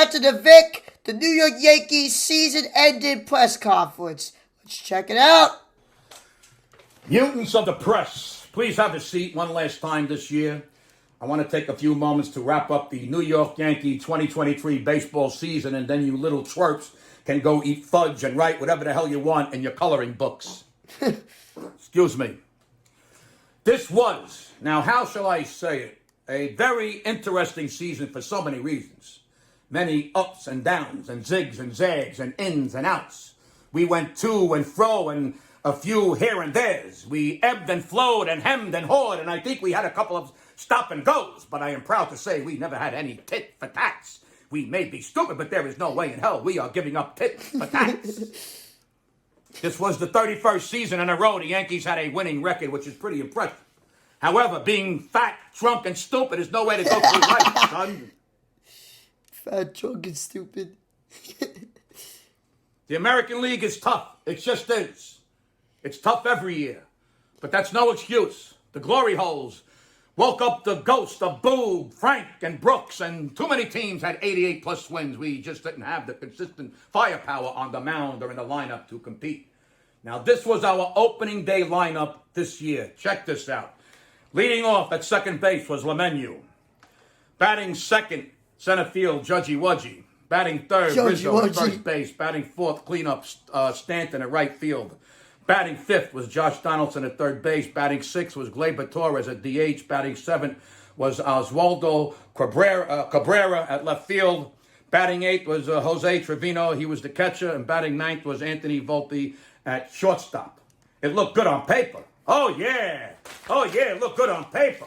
after the Vic, the New York Yankees season-ending press conference. Let's check it out. Mutants of the press, please have a seat one last time this year. I want to take a few moments to wrap up the New York Yankee 2023 baseball season, and then you little twerps can go eat fudge and write whatever the hell you want in your coloring books. Excuse me. This was, now how shall I say it, a very interesting season for so many reasons. Many ups and downs and zigs and zags and ins and outs. We went to and fro and a few here and there's. We ebbed and flowed and hemmed and hawed, and I think we had a couple of stop and goes, but I am proud to say we never had any tit for tats. We may be stupid, but there is no way in hell we are giving up tit for tats. This was the 31st season in a row the Yankees had a winning record, which is pretty impressive. However, being fat, drunk, and stupid is no way to go through life, son. Fat, drunk, and stupid. The American League is tough. It just is. It's tough every year. But that's no excuse. The glory holes woke up the ghost of Boog, Frank, and Brooks, and too many teams had 88-plus wins. We just didn't have the consistent firepower on the mound or in the lineup to compete. Now, this was our opening day lineup this year. Check this out. Leading off at second base was LeMahieu. Batting second, center field, Judgy Wudgy. Batting third, Rizzo at first base. Batting fourth, cleanup, Stanton at right field. Batting fifth was Josh Donaldson at third base. Batting sixth was Gleyber Torres at DH. Batting seventh was Oswaldo Cabrera at left field. Batting eighth was Jose Trevino. He was the catcher. And batting ninth was Anthony Volpe at shortstop. It looked good on paper. Oh, yeah. It looked good on paper.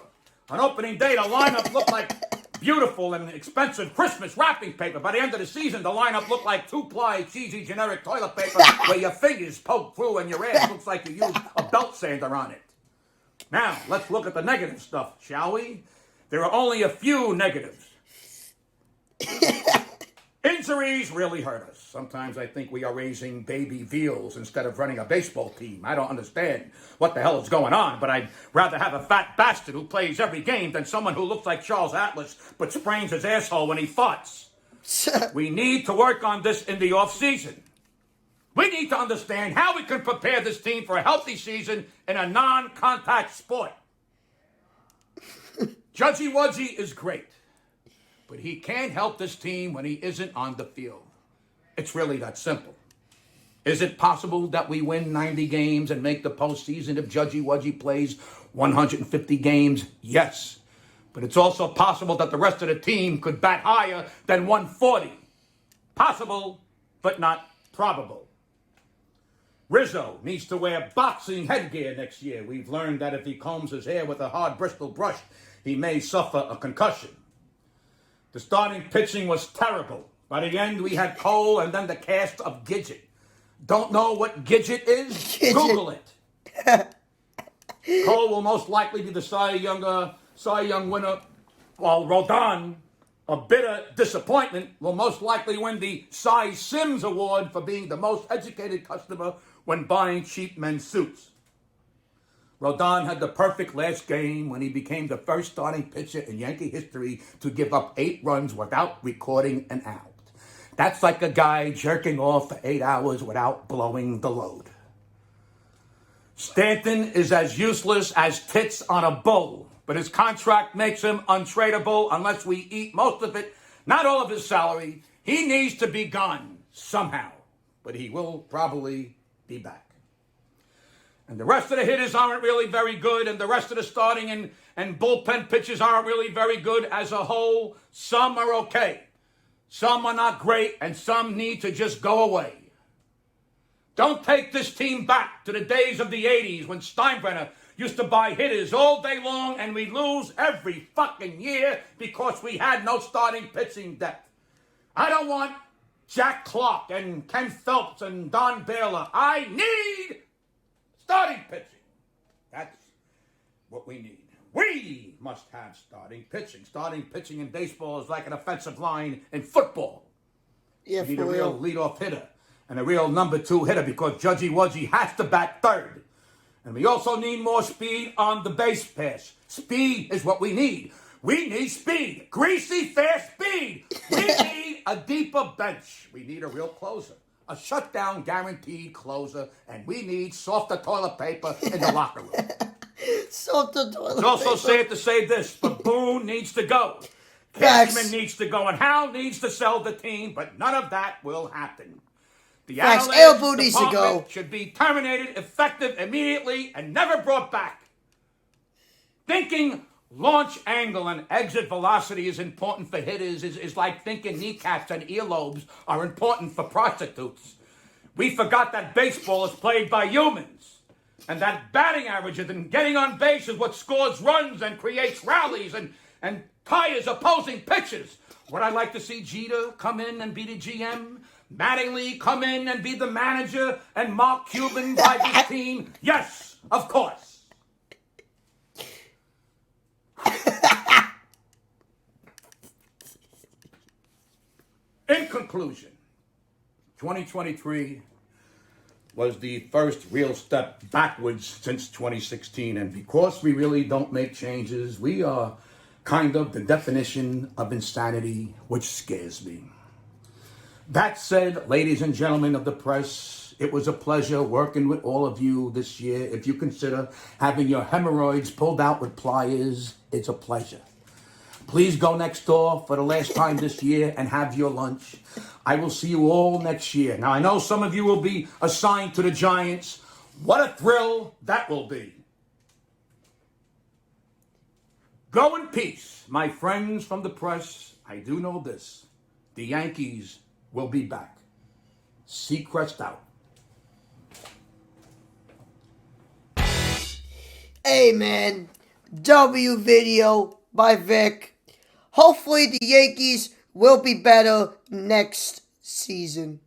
On opening day, the lineup looked like beautiful and expensive Christmas wrapping paper. By the end of the season, the lineup looked like two-ply, cheesy, generic toilet paper where your fingers poke through and your ass looks like you used a belt sander on it. Now, let's look at the negative stuff, shall we? There are only a few negatives. Injuries really hurt us. Sometimes I think we are raising baby veals instead of running a baseball team. I don't understand what the hell is going on, but I'd rather have a fat bastard who plays every game than someone who looks like Charles Atlas but sprains his asshole when he farts. We need to work on this in the off-season. We need to understand how we can prepare this team for a healthy season in a non-contact sport. Judgy Wudgy is great, but he can't help this team when he isn't on the field. It's really that simple. Is it possible that we win 90 games and make the postseason if Judgy Wudgy plays 150 games? Yes. But it's also possible that the rest of the team could bat higher than 140. Possible, but not probable. Rizzo needs to wear boxing headgear next year. We've learned that if he combs his hair with a hard Bristol brush, he may suffer a concussion. The starting pitching was terrible. By the end, we had Cole and then the cast of Gidget. Don't know what Gidget is? Gidget. Google it. Cole will most likely be the Cy Young winner, while Rodon, a bitter disappointment, will most likely win the Cy Sims Award for being the most educated customer when buying cheap men's suits. Rodon had the perfect last game when he became the first starting pitcher in Yankee history to give up 8 runs without recording an out. That's like a guy jerking off for 8 hours without blowing the load. Stanton is as useless as tits on a bull, but his contract makes him untradeable unless we eat most of it, not all of his salary. He needs to be gone somehow, but he will probably be back. And the rest of the hitters aren't really very good, and the rest of the starting and bullpen pitchers aren't really very good as a whole. Some are okay. Some are not great, and some need to just go away. Don't take this team back to the days of the 80s when Steinbrenner used to buy hitters all day long and we lose every fucking year because we had no starting pitching depth. I don't want Jack Clark and Ken Phelps and Don Baylor. I need starting pitching. That's what we need. We must have starting pitching. Starting pitching in baseball is like an offensive line in football. Yeah, you need a real leadoff hitter and a real number 2 hitter because Judgy Wudgy has to bat third. And we also need more speed on the base pass. Speed is what we need. We need speed. Greasy, fast speed. We need a deeper bench. We need a real closer. A shutdown guaranteed closer. And we need softer toilet paper in the locker room. Softer toilet It's also paper. sad to say this, but Boone needs to go. Facts. Cashman needs to go, and Hal needs to sell the team, but none of that will happen. The Facts. analytics Elbow needs to department go. should be terminated, effective immediately, and never brought back. Thinking launch angle and exit velocity is important for hitters is like thinking kneecaps and earlobes are important for prostitutes. We forgot that baseball is played by humans, and that batting averages and getting on base is what scores runs and creates rallies and tires opposing pitches. Would I like to see Jeter come in and be the GM? Mattingly come in and be the manager and Mark Cuban guide his team? Yes, of course. In conclusion, 2023 was the first real step backwards since 2016. And because we really don't make changes, we are kind of the definition of insanity, which scares me. That said, ladies and gentlemen of the press, it was a pleasure working with all of you this year. If you consider having your hemorrhoids pulled out with pliers, it's a pleasure. Please go next door for the last time this year and have your lunch. I will see you all next year. Now, I know some of you will be assigned to the Giants. What a thrill that will be. Go in peace, my friends from the press. I do know this. The Yankees will be back. Seacrest out. Amen. W video by Vic. Hopefully the Yankees will be better next season.